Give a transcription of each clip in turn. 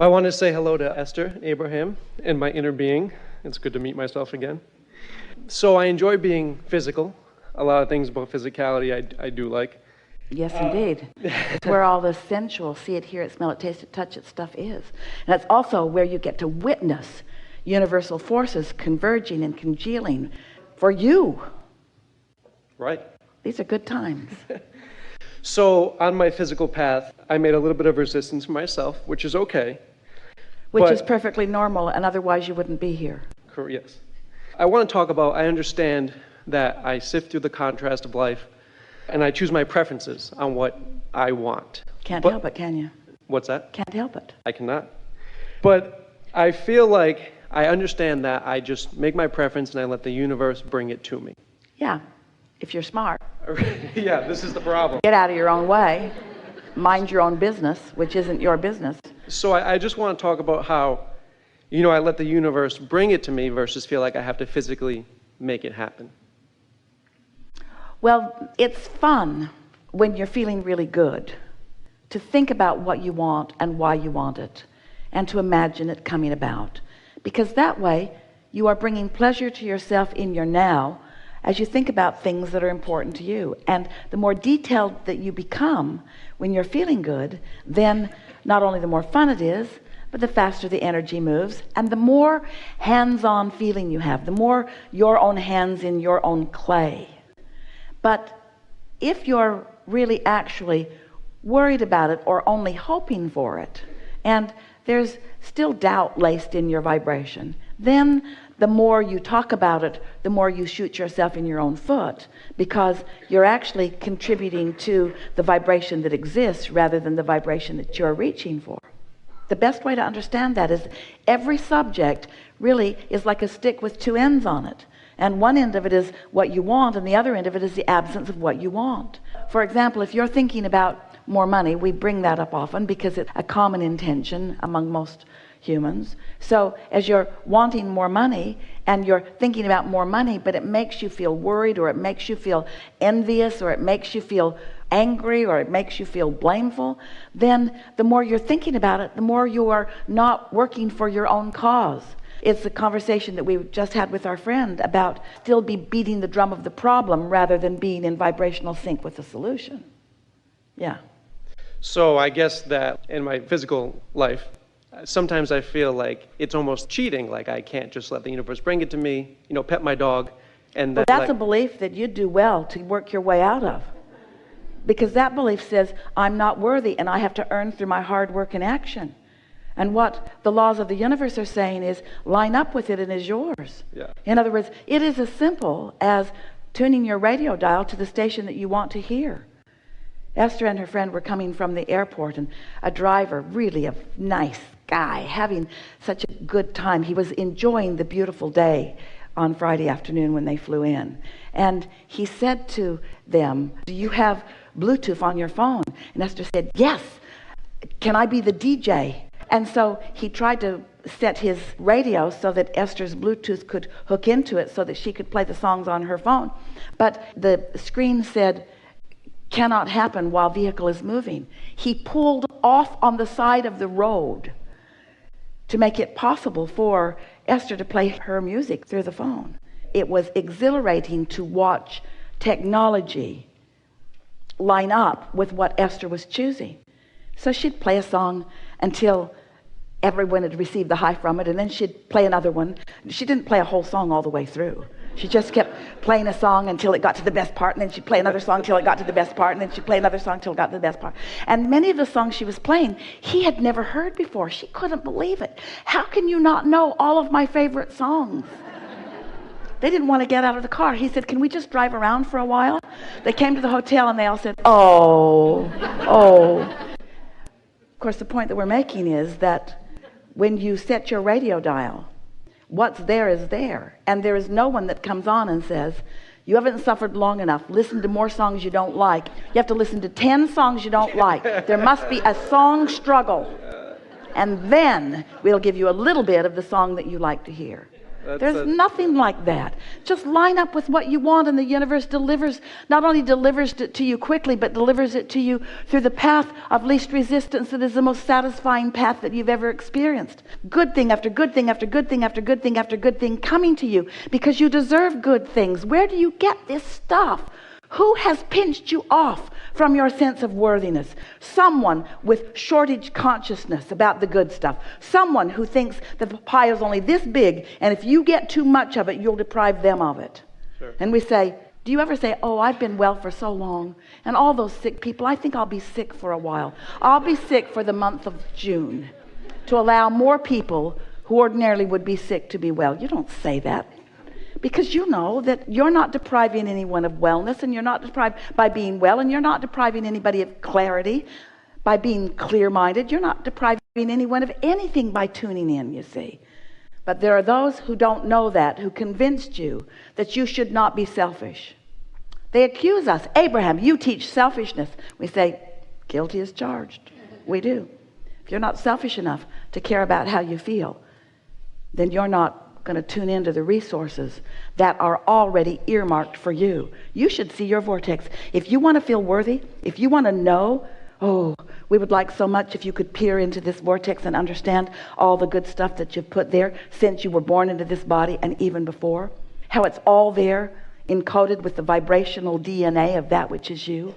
I want to say hello to Esther and Abraham and my inner being. It's good to meet myself again. So I enjoy being physical. A lot of things about physicality I do like. Yes, indeed. It's where all the sensual, see it, hear it, smell it, taste it, touch it stuff is. And it's also where you get to witness universal forces converging and congealing for you. Right. These are good times. So on my physical path, I made a little bit of resistance for myself, which is okay. Which is perfectly normal, and otherwise you wouldn't be here. Yes. I want to talk about, I understand that I sift through the contrast of life, and I choose my preferences on what I want. Can't help it, can you? What's that? Can't help it. I cannot. But I feel like I understand that I just make my preference and I let the universe bring it to me. Yeah, if you're smart. Yeah, this is the problem. Get out of your own way. Mind your own business, which isn't your business. So I just want to talk about how, I let the universe bring it to me versus feel like I have to physically make it happen. Well, it's fun when you're feeling really good to think about what you want and why you want it, and to imagine it coming about. Because that way, you are bringing pleasure to yourself in your now as you think about things that are important to you. And the more detailed that you become when you're feeling good, then not only the more fun it is, but the faster the energy moves, and the more hands-on feeling you have, the more your own hands in your own clay. But if you're really actually worried about it or only hoping for it, and there's still doubt laced in your vibration, then the more you talk about it, the more you shoot yourself in your own foot, because you're actually contributing to the vibration that exists rather than the vibration that you're reaching for. The best way to understand that is every subject really is like a stick with two ends on it. And one end of it is what you want, and the other end of it is the absence of what you want. For example, if you're thinking about more money, we bring that up often because it's a common intention among most humans. So as you're wanting more money and you're thinking about more money, but it makes you feel worried, or it makes you feel envious, or it makes you feel angry, or it makes you feel blameful, then the more you're thinking about it, the more you are not working for your own cause. It's the conversation that we just had with our friend about still be beating the drum of the problem rather than being in vibrational sync with the solution. Yeah. So I guess that in my physical life, sometimes I feel like it's almost cheating, like I can't just let the universe bring it to me, pet my dog. And well, that's a belief that you do well to work your way out of. Because that belief says, I'm not worthy and I have to earn through my hard work and action. And what the laws of the universe are saying is, line up with it and it's yours. Yeah. In other words, it is as simple as tuning your radio dial to the station that you want to hear. Esther and her friend were coming from the airport, and a driver, really a nice guy, having such a good time. He was enjoying the beautiful day on Friday afternoon when they flew in. And he said to them, do you have Bluetooth on your phone? And Esther said, yes. Can I be the DJ? And so he tried to set his radio so that Esther's Bluetooth could hook into it so that she could play the songs on her phone. But the screen said, cannot happen while vehicle is moving. He pulled off on the side of the road to make it possible for Esther to play her music through the phone. It was exhilarating to watch technology line up with what Esther was choosing. So she'd play a song until everyone had received the high from it, and then she'd play another one. She didn't play a whole song all the way through. She just kept playing a song until it got to the best part, and then she'd play another song till it got to the best part, and then she'd play another song till it got to the best part. And many of the songs she was playing, he had never heard before. She couldn't believe it. How can you not know all of my favorite songs? They didn't want to get out of the car. He said, can we just drive around for a while? They came to the hotel, and they all said, oh. Of course, the point that we're making is that when you set your radio dial, what's there is there, and there is no one that comes on and says, you haven't suffered long enough, listen to more songs you don't like, you have to listen to 10 songs you don't like, there must be a song struggle, and then we'll give you a little bit of the song that you like to hear. There's nothing like that. Just line up with what you want, and the universe delivers, not only delivers it to you quickly, but delivers it to you through the path of least resistance that is the most satisfying path that you've ever experienced. Good thing after good thing after good thing after good thing after good thing coming to you because you deserve good things. Where do you get this stuff? Who has pinched you off from your sense of worthiness? Someone with shortage consciousness about the good stuff. Someone who thinks that the pie is only this big, and if you get too much of it, you'll deprive them of it. Sure. And we say, do you ever say, oh, I've been well for so long, and all those sick people, I think I'll be sick for a while. I'll be sick for the month of June to allow more people who ordinarily would be sick to be well. You don't say that. Because you know that you're not depriving anyone of wellness, and you're not deprived by being well, and you're not depriving anybody of clarity by being clear-minded. You're not depriving anyone of anything by tuning in, you see. But there are those who don't know that, who convinced you that you should not be selfish. They accuse us. Abraham, you teach selfishness. We say, guilty as charged. We do. If you're not selfish enough to care about how you feel, then you're not going to tune into the resources that are already earmarked for you. You should see your vortex. If you want to feel worthy, if you want to know, oh, we would like so much if you could peer into this vortex and understand all the good stuff that you've put there since you were born into this body and even before, how it's all there encoded with the vibrational DNA of that which is you,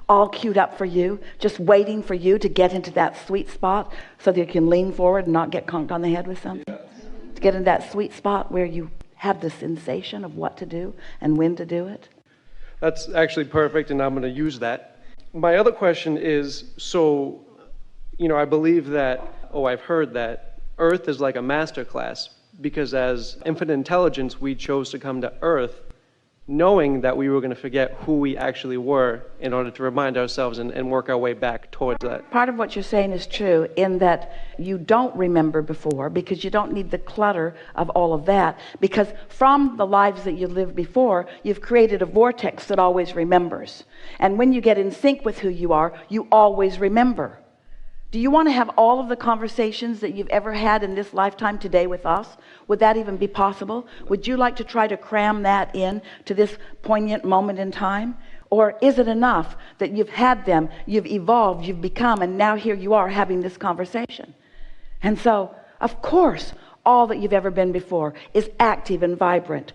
all queued up for you, just waiting for you to get into that sweet spot so that you can lean forward and not get conked on the head with something. Get in that sweet spot where you have the sensation of what to do and when to do it. That's actually perfect, and I'm going to use that. My other question is, so, I believe that, I've heard that Earth is like a master class, because as infinite intelligence, we chose to come to Earth knowing that we were going to forget who we actually were in order to remind ourselves and work our way back towards that. Part of what you're saying is true in that you don't remember before because you don't need the clutter of all of that, because from the lives that you lived before, you've created a vortex that always remembers. And when you get in sync with who you are, you always remember. Do you want to have all of the conversations that you've ever had in this lifetime today with us? Would that even be possible? Would you like to try to cram that in to this poignant moment in time? Or is it enough that you've had them, you've evolved, you've become, and now here you are having this conversation? And so, of course, all that you've ever been before is active and vibrant.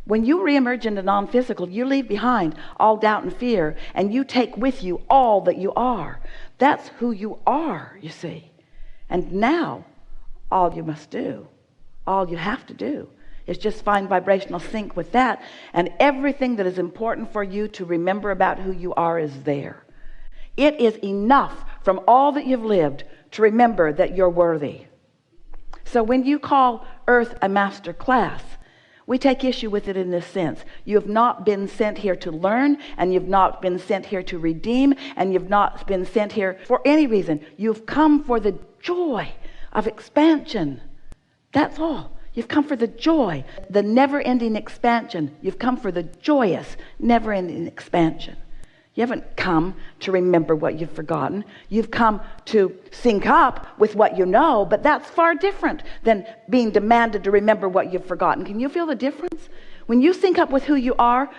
When you reemerge into non-physical, you leave behind all doubt and fear, and you take with you all that you are. That's who you are, you see. And now, all you must do, all you have to do, is just find vibrational sync with that, and everything that is important for you to remember about who you are is there. It is enough from all that you've lived to remember that you're worthy. So when you call Earth a master class, we take issue with it in this sense. You have not been sent here to learn, and you've not been sent here to redeem, and you've not been sent here for any reason. You've come for the joy of expansion. That's all. You've come for the joy, the never-ending expansion. You've come for the joyous, never-ending expansion. You haven't come to remember what you've forgotten. You've come to sync up with what you know, but that's far different than being demanded to remember what you've forgotten. Can you feel the difference? When you sync up with who you are,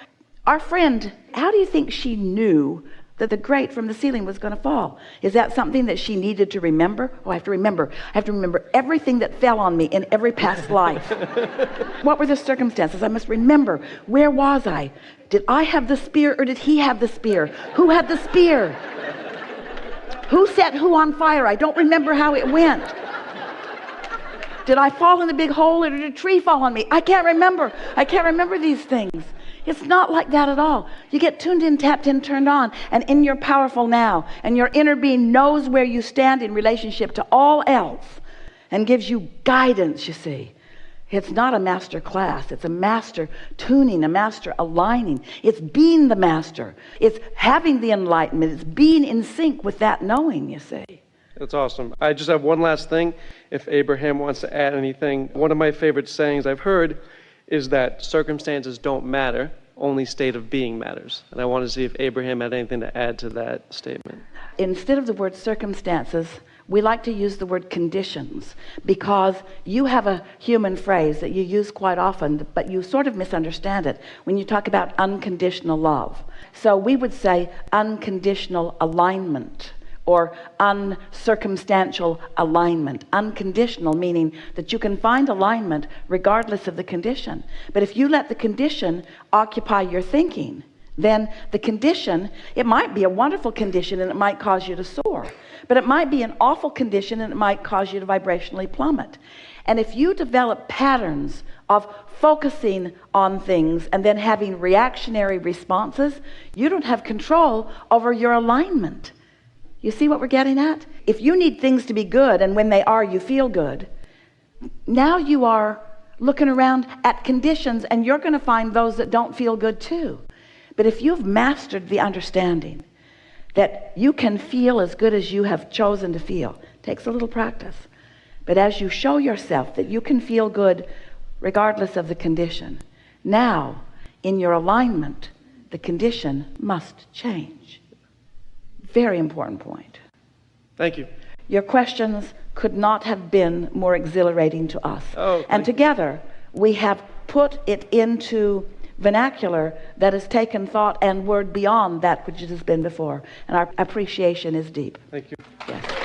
our friend, how do you think she knew that the grate from the ceiling was going to fall? Is that something that she needed to remember? Oh, I have to remember. I have to remember everything that fell on me in every past life. What were the circumstances? I must remember. Where was I? Did I have the spear, or did he have the spear? Who had the spear? Who set who on fire? I don't remember how it went. Did I fall in the big hole, or did a tree fall on me? I can't remember. I can't remember these things. It's not like that at all. You get tuned in, tapped in, turned on, and in your powerful now, and your inner being knows where you stand in relationship to all else and gives you guidance, you see. It's not a master class. It's a master tuning, a master aligning. It's being the master. It's having the enlightenment. It's being in sync with that knowing, you see. That's awesome. I just have one last thing, if Abraham wants to add anything. One of my favorite sayings I've heard is that circumstances don't matter, only state of being matters. And I want to see if Abraham had anything to add to that statement. Instead of the word circumstances, we like to use the word conditions, because you have a human phrase that you use quite often, but you sort of misunderstand it when you talk about unconditional love. So we would say unconditional alignment, or uncircumstantial alignment. Unconditional meaning that you can find alignment regardless of the condition. But if you let the condition occupy your thinking, then the condition, it might be a wonderful condition and it might cause you to soar, but it might be an awful condition and it might cause you to vibrationally plummet. And if you develop patterns of focusing on things and then having reactionary responses, you don't have control over your alignment. You see what we're getting at? If you need things to be good, and when they are, you feel good, now you are looking around at conditions and you're going to find those that don't feel good too. But if you've mastered the understanding that you can feel as good as you have chosen to feel, it takes a little practice. But as you show yourself that you can feel good regardless of the condition, now in your alignment, the condition must change. Very important point. Thank you. Your questions could not have been more exhilarating to us. And together we have put it into vernacular that has taken thought and word beyond that which it has been before. And our appreciation is deep. Thank you. Yes.